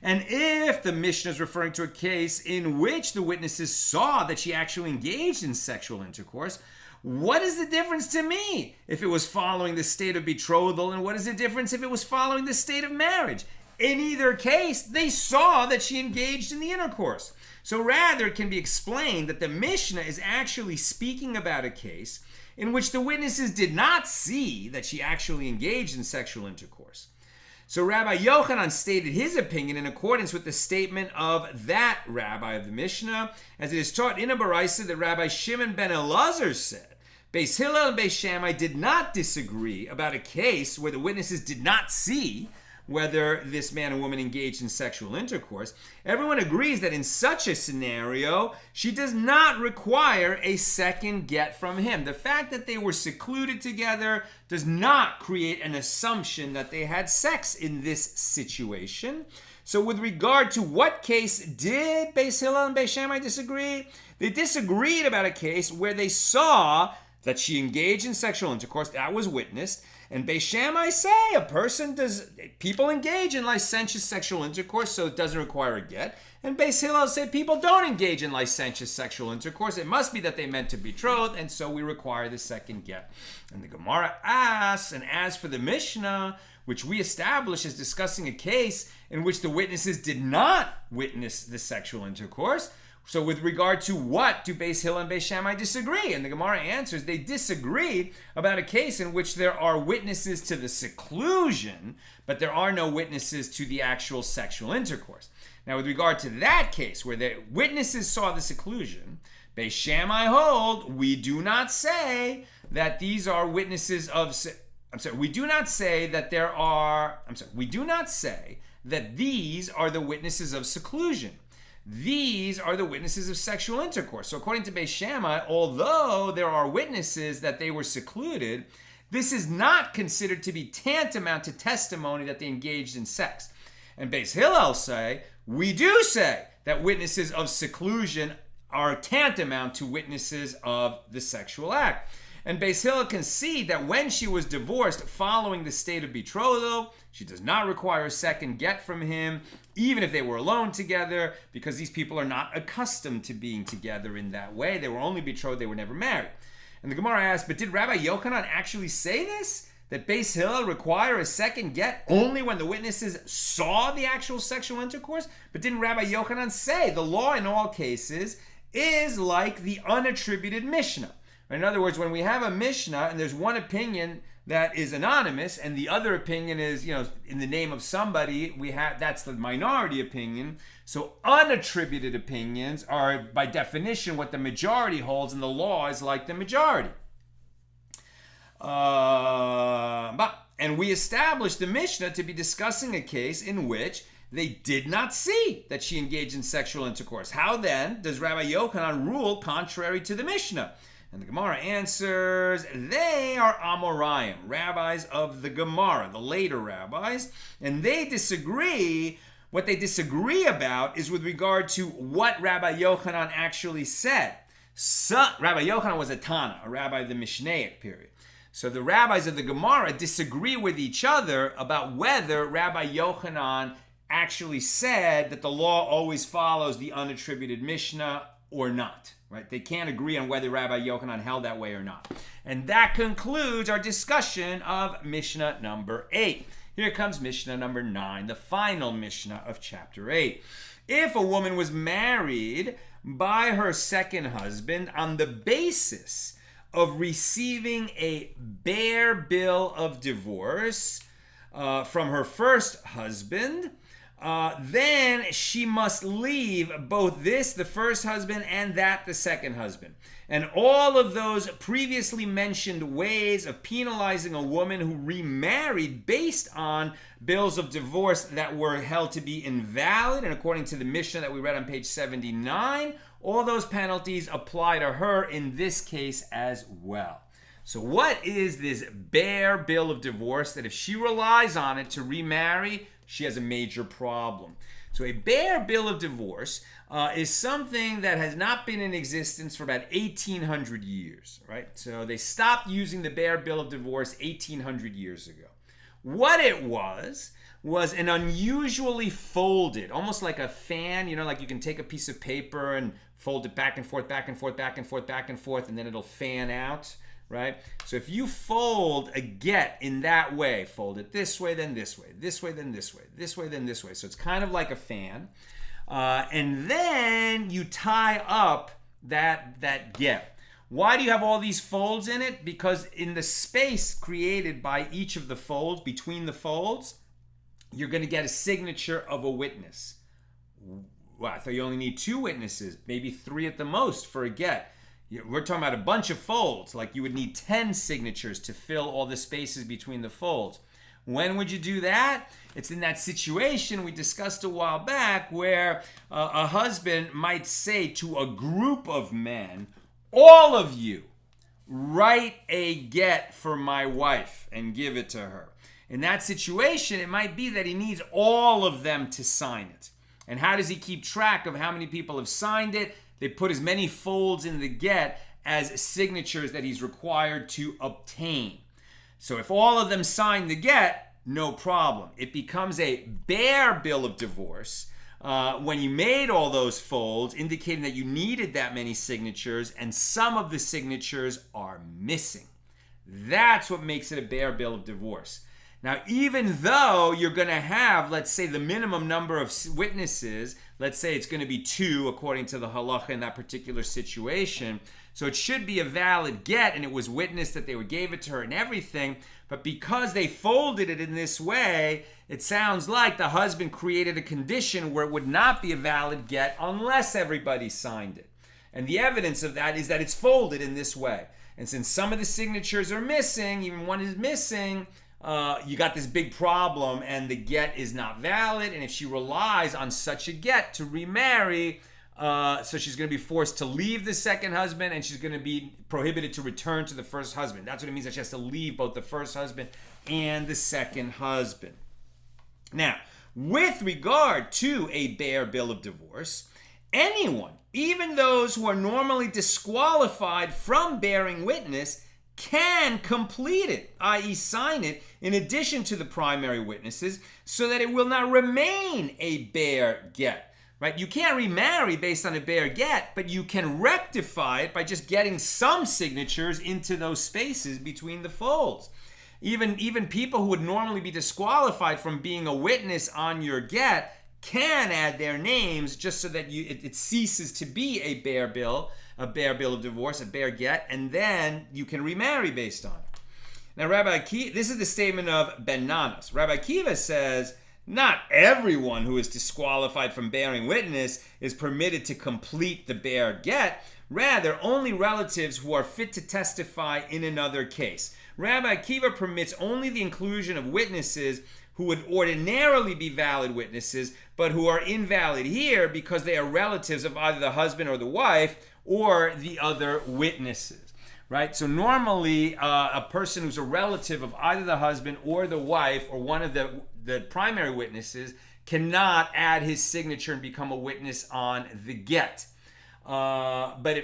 And if the Mishnah is referring to a case in which the witnesses saw that she actually engaged in sexual intercourse, what is the difference to me if it was following the state of betrothal, and what is the difference if it was following the state of marriage? In either case, they saw that she engaged in the intercourse. So rather, it can be explained that the Mishnah is actually speaking about a case in which the witnesses did not see that she actually engaged in sexual intercourse. So Rabbi Yochanan stated his opinion in accordance with the statement of that rabbi of the Mishnah, as it is taught in a baraisa that Rabbi Shimon ben Elazar said. Beis Hillel and Beis Shammai did not disagree about a case where the witnesses did not see whether this man and woman engaged in sexual intercourse. Everyone agrees that in such a scenario, she does not require a second get from him. The fact that they were secluded together does not create an assumption that they had sex in this situation. So with regard to what case did Beis Hillel and Beis Shammai disagree? They disagreed about a case where they saw that she engaged in sexual intercourse, that was witnessed, and Beis Shammai say people engage in licentious sexual intercourse, so it doesn't require a get. And Beis Hillel said people don't engage in licentious sexual intercourse. It must be that they meant to betroth, and so we require the second get. And the Gemara asks, and as for the Mishnah, which we establish as discussing a case in which the witnesses did not witness the sexual intercourse, so with regard to what do Beis Hillel and Beis Shammai disagree? And the Gemara answers they disagree about a case in which there are witnesses to the seclusion, but there are no witnesses to the actual sexual intercourse. Now with regard to that case where the witnesses saw the seclusion, Beis Shammai hold, we do not say that these are witnesses of... we do not say that these are the witnesses of seclusion. These are the witnesses of sexual intercourse. So according to Beis Shammai, although there are witnesses that they were secluded, this is not considered to be tantamount to testimony that they engaged in sex. And Beis Hillel say, we do say that witnesses of seclusion are tantamount to witnesses of the sexual act. And Beis Hillel concede that when she was divorced following the state of betrothal, she does not require a second get from him, even if they were alone together, because these people are not accustomed to being together in that way. They were only betrothed, they were never married. And the Gemara asks, but did Rabbi Yochanan actually say this? That Beis Hillel require a second get only when the witnesses saw the actual sexual intercourse? But didn't Rabbi Yochanan say the law in all cases is like the unattributed Mishnah? In other words, when we have a Mishnah and there's one opinion that is anonymous and the other opinion is, in the name of somebody, that's the minority opinion. So unattributed opinions are by definition what the majority holds, and the law is like the majority. And we established the Mishnah to be discussing a case in which they did not see that she engaged in sexual intercourse. How then does Rabbi Yochanan rule contrary to the Mishnah? And the Gemara answers, they are Amoraim, rabbis of the Gemara, the later rabbis, and they disagree. What they disagree about is with regard to what Rabbi Yochanan actually said. Rabbi Yochanan was a Tana, a rabbi of the Mishnaic period. So the rabbis of the Gemara disagree with each other about whether Rabbi Yochanan actually said that the law always follows the unattributed Mishnah or not, right? They can't agree on whether Rabbi Yochanan held that way or not. And that concludes our discussion of Mishnah number 8. Here comes Mishnah number 9, the final Mishnah of chapter 8. If a woman was married by her second husband on the basis of receiving a bare bill of divorce from her first husband, then she must leave both this, the first husband, and that, the second husband. And all of those previously mentioned ways of penalizing a woman who remarried based on bills of divorce that were held to be invalid, and according to the Mishnah that we read on page 79, all those penalties apply to her in this case as well. So what is this bare bill of divorce that if she relies on it to remarry, she has a major problem? So a bare bill of divorce is something that has not been in existence for about 1,800 years, right? So they stopped using the bare bill of divorce 1,800 years ago. What it was an unusually folded, almost like a fan, you know, like you can take a piece of paper and fold it back and forth, back and forth, back and forth, back and forth, and then it'll fan out, right? So if you fold a get in that way, fold it this way, then this way, this way, then this way, this way, then this way. So it's kind of like a fan. And then you tie up that get. Why do you have all these folds in it? Because in the space created by each of the folds, between the folds, you're going to get a signature of a witness. Well, I thought you only need 2 witnesses, maybe 3 at the most for a get. We're talking about a bunch of folds, like you would need 10 signatures to fill all the spaces between the folds. When would you do that? It's in that situation we discussed a while back where a husband might say to a group of men, all of you, write a get for my wife and give it to her. In that situation, it might be that he needs all of them to sign it. And how does he keep track of how many people have signed it? They put as many folds in the get as signatures that he's required to obtain. So if all of them sign the get, no problem. It becomes a bare bill of divorce when you made all those folds, indicating that you needed that many signatures, and some of the signatures are missing. That's what makes it a bare bill of divorce. Now, even though you're going to have, let's say, the minimum number of witnesses, let's say it's going to be 2 according to the halacha in that particular situation, so it should be a valid get, and it was witnessed that they gave it to her and everything, but because they folded it in this way, it sounds like the husband created a condition where it would not be a valid get unless everybody signed it. And the evidence of that is that it's folded in this way. And since some of the signatures are missing, even one is missing, you got this big problem and the get is not valid. And if she relies on such a get to remarry, so she's going to be forced to leave the second husband and she's going to be prohibited to return to the first husband. That's what it means, that she has to leave both the first husband and the second husband. Now, with regard to a bare bill of divorce, anyone, even those who are normally disqualified from bearing witness, can complete it, i.e. sign it, in addition to the primary witnesses, so that it will not remain a bare get. Right? You can't remarry based on a bare get, but you can rectify it by just getting some signatures into those spaces between the folds. Even people who would normally be disqualified from being a witness on your get can add their names just so that it ceases to be a bare bill of divorce, a bare get, and then you can remarry based on it. Now, this is the statement of Ben Nanas. Rabbi Akiva says, not everyone who is disqualified from bearing witness is permitted to complete the bare get. Rather, only relatives who are fit to testify in another case. Rabbi Akiva permits only the inclusion of witnesses who would ordinarily be valid witnesses, but who are invalid here because they are relatives of either the husband or the wife or the other witnesses. Right? So normally, a person who's a relative of either the husband or the wife or one of the primary witnesses cannot add his signature and become a witness on the get. But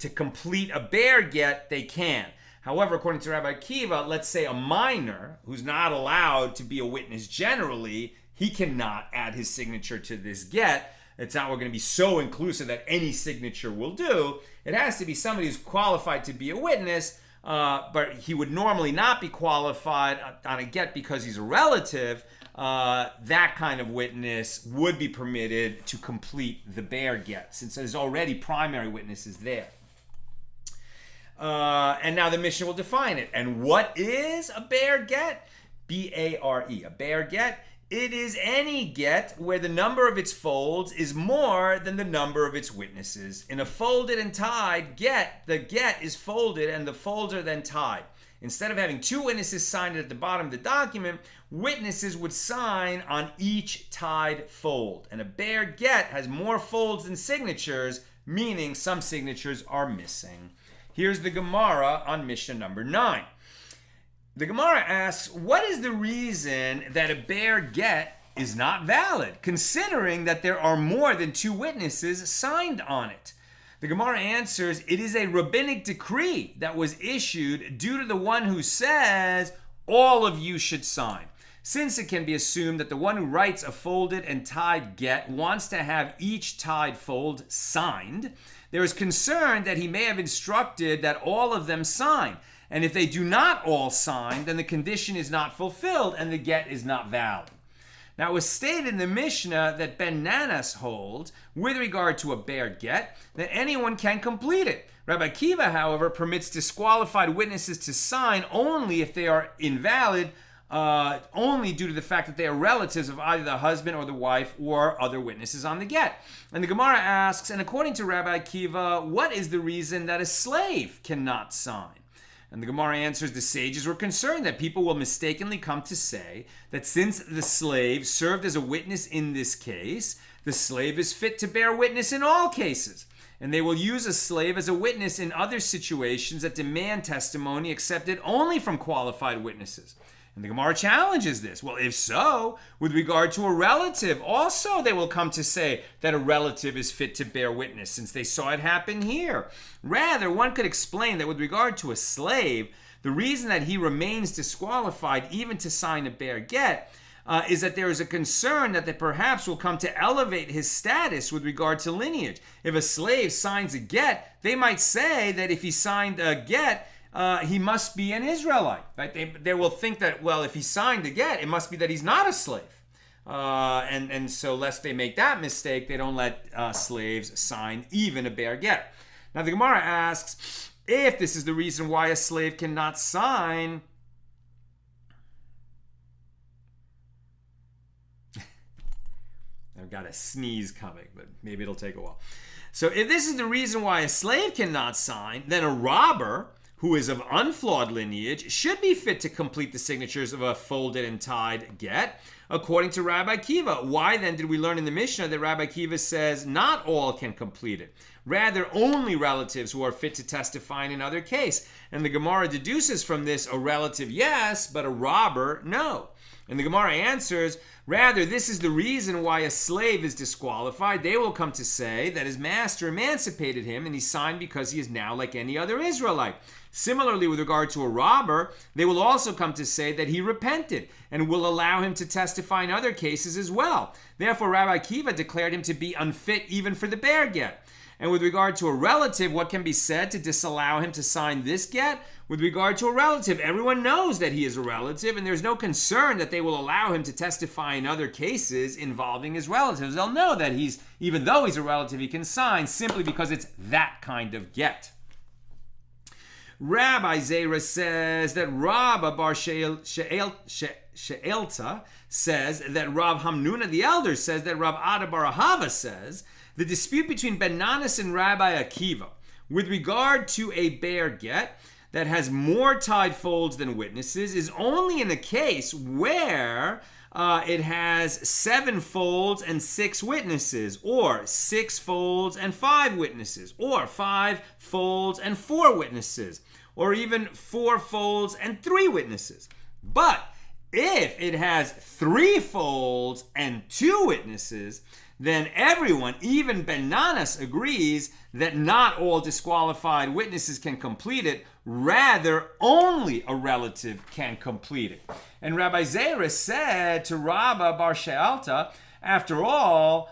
to complete a bare get, they can. However, according to Rabbi Akiva, let's say a minor who's not allowed to be a witness generally, he cannot add his signature to this get, It's not we're going to be so inclusive that any signature will do. It has to be somebody who's qualified to be a witness, but he would normally not be qualified on a get because he's a relative. That kind of witness would be permitted to complete the bear get, since there's already primary witnesses there. And now the Mishnah will define it. And what is a bear get? B-A-R-E, a bear get. It is any get where the number of its folds is more than the number of its witnesses. In a folded and tied get, the get is folded and the folds are then tied. Instead of having two witnesses signed at the bottom of the document, witnesses would sign on each tied fold. And a bear get has more folds than signatures, meaning some signatures are missing. Here's the Gemara on Mishnah number 9. The Gemara asks, what is the reason that a bear get is not valid, considering that there are more than two witnesses signed on it? The Gemara answers, it is a rabbinic decree that was issued due to the one who says, all of you should sign. Since it can be assumed that the one who writes a folded and tied get wants to have each tied fold signed, there is concern that he may have instructed that all of them sign. And if they do not all sign, then the condition is not fulfilled and the get is not valid. Now, it was stated in the Mishnah that Ben Nanas holds, with regard to a bear get, that anyone can complete it. Rabbi Akiva, however, permits disqualified witnesses to sign only if they are invalid, only due to the fact that they are relatives of either the husband or the wife or other witnesses on the get. And the Gemara asks, and according to Rabbi Akiva, what is the reason that a slave cannot sign? And the Gemara answers, the sages were concerned that people will mistakenly come to say that since the slave served as a witness in this case, the slave is fit to bear witness in all cases. And they will use a slave as a witness in other situations that demand testimony accepted only from qualified witnesses. And the Gemara challenges this. Well, if so, with regard to a relative, also they will come to say that a relative is fit to bear witness, since they saw it happen here. Rather, one could explain that with regard to a slave, the reason that he remains disqualified even to sign a bear get is that there is a concern that they perhaps will come to elevate his status with regard to lineage. If a slave signs a get, they might say that if he signed a get, he must be an Israelite. Right? They will think that, well, if he signed the get, it must be that he's not a slave. And so lest they make that mistake, they don't let slaves sign even a bear get. Now the Gemara asks, if this is the reason why a slave cannot sign, I've got a sneeze coming, but maybe it'll take a while. So if this is the reason why a slave cannot sign, then a robber who is of unflawed lineage should be fit to complete the signatures of a folded and tied get, according to Rabbi Akiva. Why then did we learn in the Mishnah that Rabbi Akiva says not all can complete it? Rather, only relatives who are fit to testify in another case. And the Gemara deduces from this a relative yes, but a robber no. And the Gemara answers, rather, this is the reason why a slave is disqualified. They will come to say that his master emancipated him and he signed because he is now like any other Israelite. Similarly, with regard to a robber, they will also come to say that he repented and will allow him to testify in other cases as well. Therefore, Rabbi Akiva declared him to be unfit even for the bear get. And with regard to a relative, what can be said to disallow him to sign this get? With regard to a relative, everyone knows that he is a relative, and there's no concern that they will allow him to testify in other cases involving his relatives. They'll know that even though he's a relative, he can sign simply because it's that kind of get. Rabbi Zera says that Rabba Bar She'elta says that Rav Hamnuna the elder says that Rav Ada Bar Ahava says the dispute between Ben Nanas and Rabbi Akiva with regard to a bear get that has more tied folds than witnesses is only in a case where it has 7 folds and 6 witnesses, or 6 folds and 5 witnesses, or 5 folds and 4 witnesses, or even 4 folds and 3 witnesses. But if it has 3 folds and 2 witnesses, then everyone, even Ben Nanas, agrees that not all disqualified witnesses can complete it. Rather, only a relative can complete it. And Rabbi Zera said to Rabba Bar She'elta, After all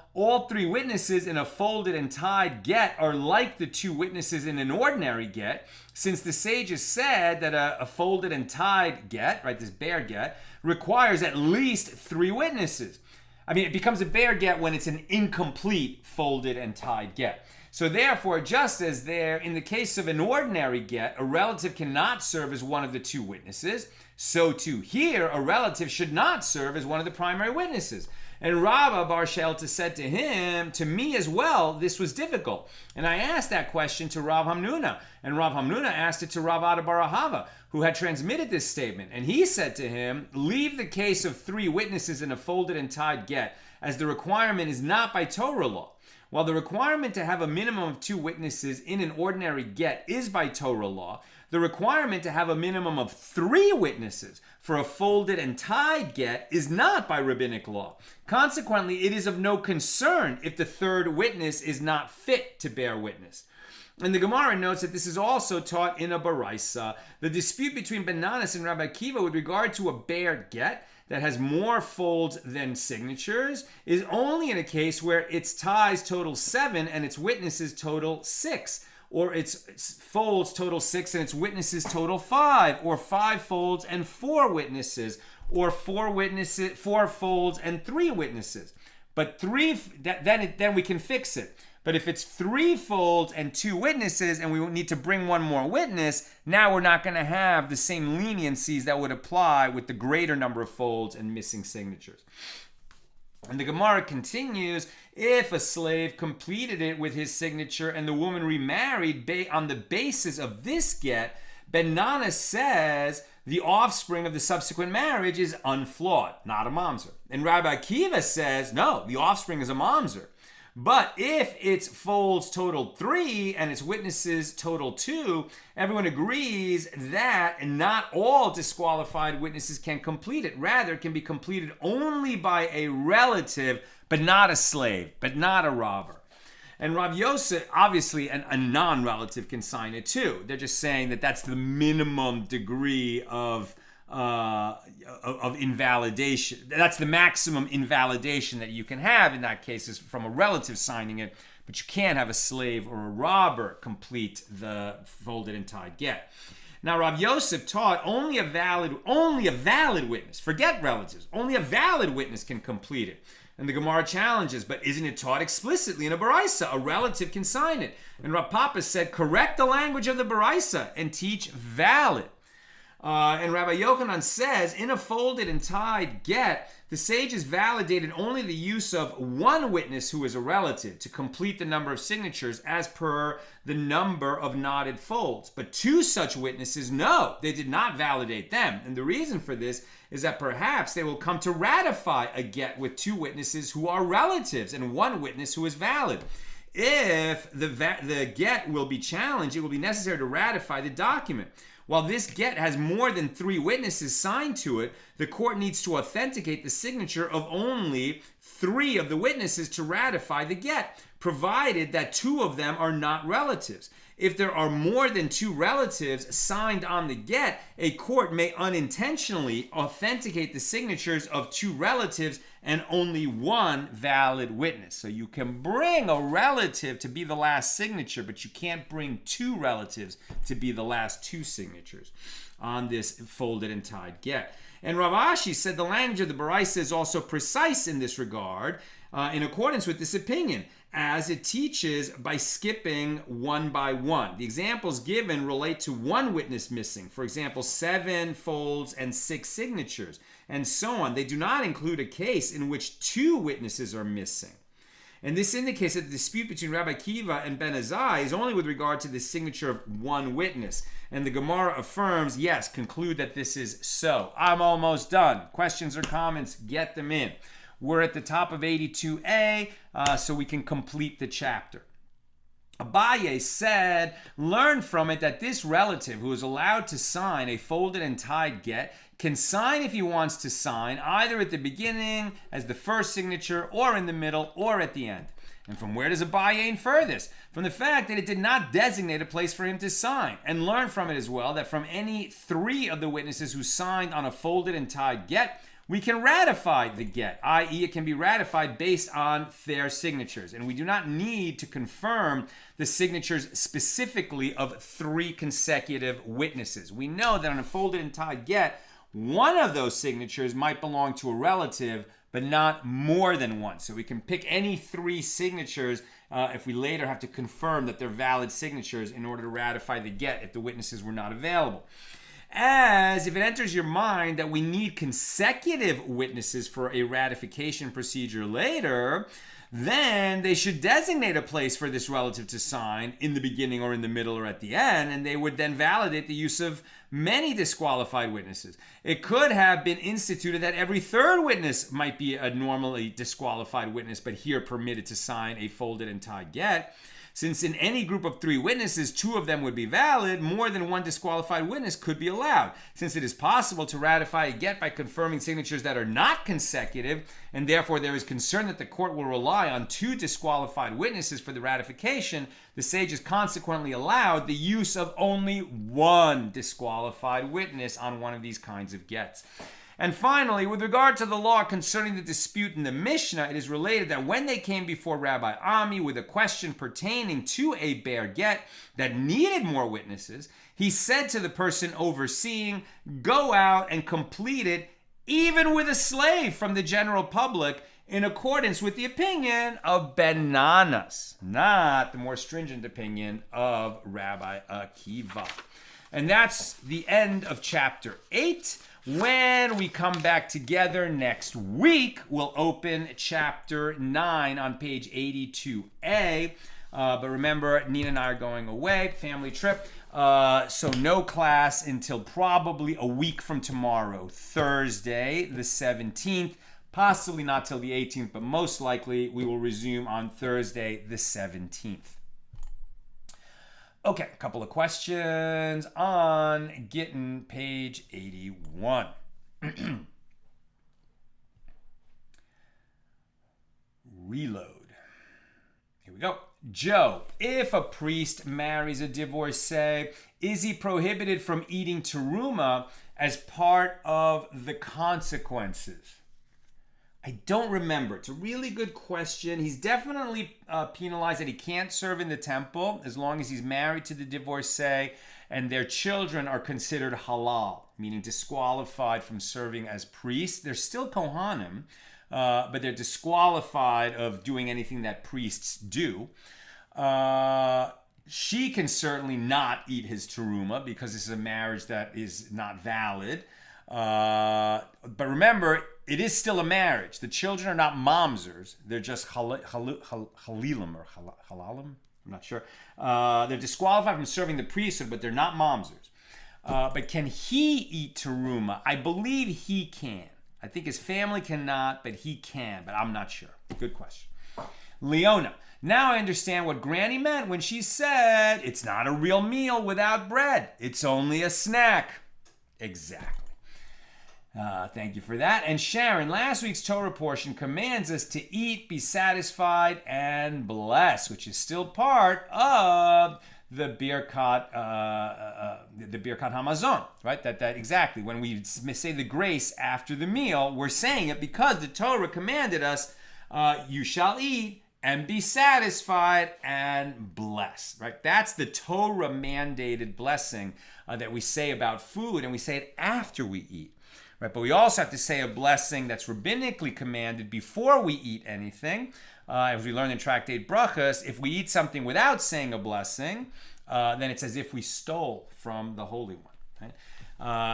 three witnesses in a folded and tied get are like the two witnesses in an ordinary get, since the sages said that a folded and tied get, right, this bear get, requires at least three witnesses. I mean, it becomes a bear get when it's an incomplete folded and tied get. So therefore, just as there, in the case of an ordinary get, a relative cannot serve as one of the two witnesses, so too here, a relative should not serve as one of the primary witnesses. And Rabbah bar Shelta said to him, to me as well, this was difficult. And I asked that question to Rav Hamnuna. And Rav Hamnuna asked it to Rav Ada bar Ahava, who had transmitted this statement. And he said to him, leave the case of three witnesses in a folded and tied get, as the requirement is not by Torah law. While the requirement to have a minimum of two witnesses in an ordinary get is by Torah law, the requirement to have a minimum of three witnesses for a folded and tied get is not by rabbinic law. Consequently, it is of no concern if the third witness is not fit to bear witness. And the Gemara notes that this is also taught in a baraisa. The dispute between Ben Nanas and Rabbi Akiva with regard to a bear get that has more folds than signatures is only in a case where its ties total 7 and its witnesses total 6, or its folds total 6 and its witnesses total 5, or 5 folds and 4 witnesses, or 4 folds and 3 witnesses. But then we can fix it. But if it's 3 folds and 2 witnesses and we need to bring one more witness, now we're not going to have the same leniencies that would apply with the greater number of folds and missing signatures. And the Gemara continues, if a slave completed it with his signature and the woman remarried on the basis of this get, Ben Nanas says the offspring of the subsequent marriage is unflawed, not a mamzer. And Rabbi Akiva says, no, the offspring is a mamzer. But if its folds total 3 and its witnesses total 2, everyone agrees that not all disqualified witnesses can complete it. Rather, it can be completed only by a relative, but not a slave, but not a robber. And Rav Yosef, obviously, a non-relative can sign it too. They're just saying that that's the minimum degree of invalidation. That's the maximum invalidation that you can have in that case is from a relative signing it, but you can't have a slave or a robber complete the folded and tied get. Now Rav Yosef taught only a valid witness, forget relatives, only a valid witness can complete it. And the Gemara challenges, but isn't it taught explicitly in a baraisa? A relative can sign it. And Rav Papa said, correct the language of the baraisa and teach valid. And Rabbi Yochanan says, in a folded and tied get, the sages validated only the use of one witness who is a relative to complete the number of signatures as per the number of knotted folds. But 2 such witnesses, no, they did not validate them. And the reason for this is that perhaps they will come to ratify a get with 2 witnesses who are relatives and 1 witness who is valid. If the get will be challenged, it will be necessary to ratify the document. While this get has more than 3 witnesses signed to it, the court needs to authenticate the signature of only 3 of the witnesses to ratify the get, provided that 2 of them are not relatives. If there are more than 2 relatives signed on the get, a court may unintentionally authenticate the signatures of 2 relatives and only 1 valid witness. So you can bring a relative to be the last signature, but you can't bring 2 relatives to be the last 2 signatures on this folded and tied get. And Rav Ashi said the language of the Baraisa is also precise in this regard, in accordance with this opinion, as it teaches by skipping one by one. The examples given relate to 1 witness missing, for example, 7 folds and 6 signatures, and so on. They do not include a case in which 2 witnesses are missing. And this indicates that the dispute between Rabbi Akiva and Ben Azai is only with regard to the signature of 1 witness. And the Gemara affirms, yes, conclude that this is so. I'm almost done. Questions or comments, get them in. We're at the top of 82a, so we can complete the chapter. Abaye said, learn from it that this relative who is allowed to sign a folded and tied get can sign if he wants to sign, either at the beginning as the first signature, or in the middle, or at the end. And from where does Abaye infer this? From the fact that it did not designate a place for him to sign. And learn from it as well that from any 3 of the witnesses who signed on a folded and tied get, we can ratify the get, i.e. it can be ratified based on their signatures. And we do not need to confirm the signatures specifically of 3 consecutive witnesses. We know that on a folded and tied get, one of those signatures might belong to a relative, but not more than one. So we can pick any 3 signatures if we later have to confirm that they're valid signatures in order to ratify the get if the witnesses were not available. As if it enters your mind that we need consecutive witnesses for a ratification procedure later, then they should designate a place for this relative to sign in the beginning or in the middle or at the end, and they would then validate the use of many disqualified witnesses. It could have been instituted that every 3rd witness might be a normally disqualified witness, but here permitted to sign a folded and tied get. Since in any group of 3 witnesses, 2 of them would be valid, more than 1 disqualified witness could be allowed. Since it is possible to ratify a get by confirming signatures that are not consecutive, and therefore there is concern that the court will rely on 2 disqualified witnesses for the ratification, the sages consequently allowed the use of only 1 disqualified witness on one of these kinds of gets. And finally, with regard to the law concerning the dispute in the Mishna, it is related that when they came before Rabbi Ami with a question pertaining to a bear get that needed more witnesses, he said to the person overseeing, "Go out and complete it, even with a slave from the general public, in accordance with the opinion of Ben Nanas," not the more stringent opinion of Rabbi Akiva. And that's the end of chapter 8. When we come back together next week, we'll open chapter 9 on page 82a. But remember, Nina and I are going away, family trip. So no class until probably a week from tomorrow, Thursday, the 17th. Possibly not till the 18th, but most likely we will resume on Thursday, the 17th. Okay, a couple of questions on Gittin, page 81. Reload. Here we go. Joe, if a priest marries a divorcee, is he prohibited from eating teruma as part of the consequences? I don't remember. It's a really good question. He's definitely penalized that he can't serve in the temple as long as he's married to the divorcee and their children are considered halal, meaning disqualified from serving as priests. They're still Kohanim, but they're disqualified of doing anything that priests do. She can certainly not eat his teruma because this is a marriage that is not valid. But remember, it is still a marriage. The children are not mamzers. They're just halilim or halalim. I'm not sure. They're disqualified from serving the priesthood, but they're not mamzers. But can he eat teruma? I believe he can. I think his family cannot, but he can. But I'm not sure. Good question. Leona. Now I understand what Granny meant when she said, it's not a real meal without bread. It's only a snack. Exactly. Thank you for that. And Sharon, last week's Torah portion commands us to eat, be satisfied, and bless, which is still part of the Birkat Hamazon, right? That exactly. When we say the grace after the meal, we're saying it because the Torah commanded us, you shall eat and be satisfied and bless, right? That's the Torah mandated blessing that we say about food, and we say it after we eat. Right, but we also have to say a blessing that's rabbinically commanded before we eat anything. As we learned in Tractate Brachas, if we eat something without saying a blessing, then it's as if we stole from the Holy One. Right?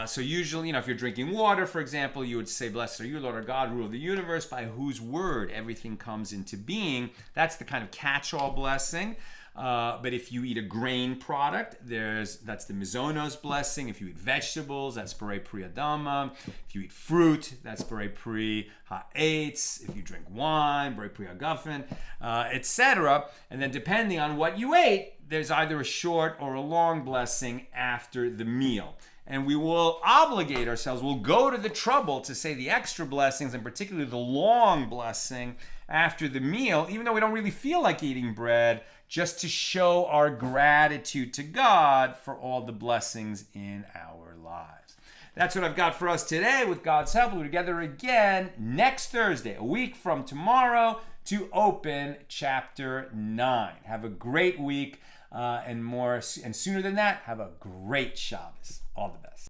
So usually, if you're drinking water, for example, you would say, "Blessed are you, Lord our God, ruler of the universe, by whose word everything comes into being." That's the kind of catch-all blessing. But if you eat a grain product, that's the mizonos blessing. If you eat vegetables, that's berei pri adama. If you eat fruit, that's berei pri ha'etz. If you drink wine, berei pri hagafen, etc. And then depending on what you ate, there's either a short or a long blessing after the meal. And we will obligate ourselves, we'll go to the trouble to say the extra blessings, and particularly the long blessing after the meal, even though we don't really feel like eating bread, just to show our gratitude to God for all the blessings in our lives. That's what I've got for us today. With God's help, we'll be together again next Thursday, a week from tomorrow, to open chapter 9. Have a great week, and sooner than that, have a great Shabbos. All the best.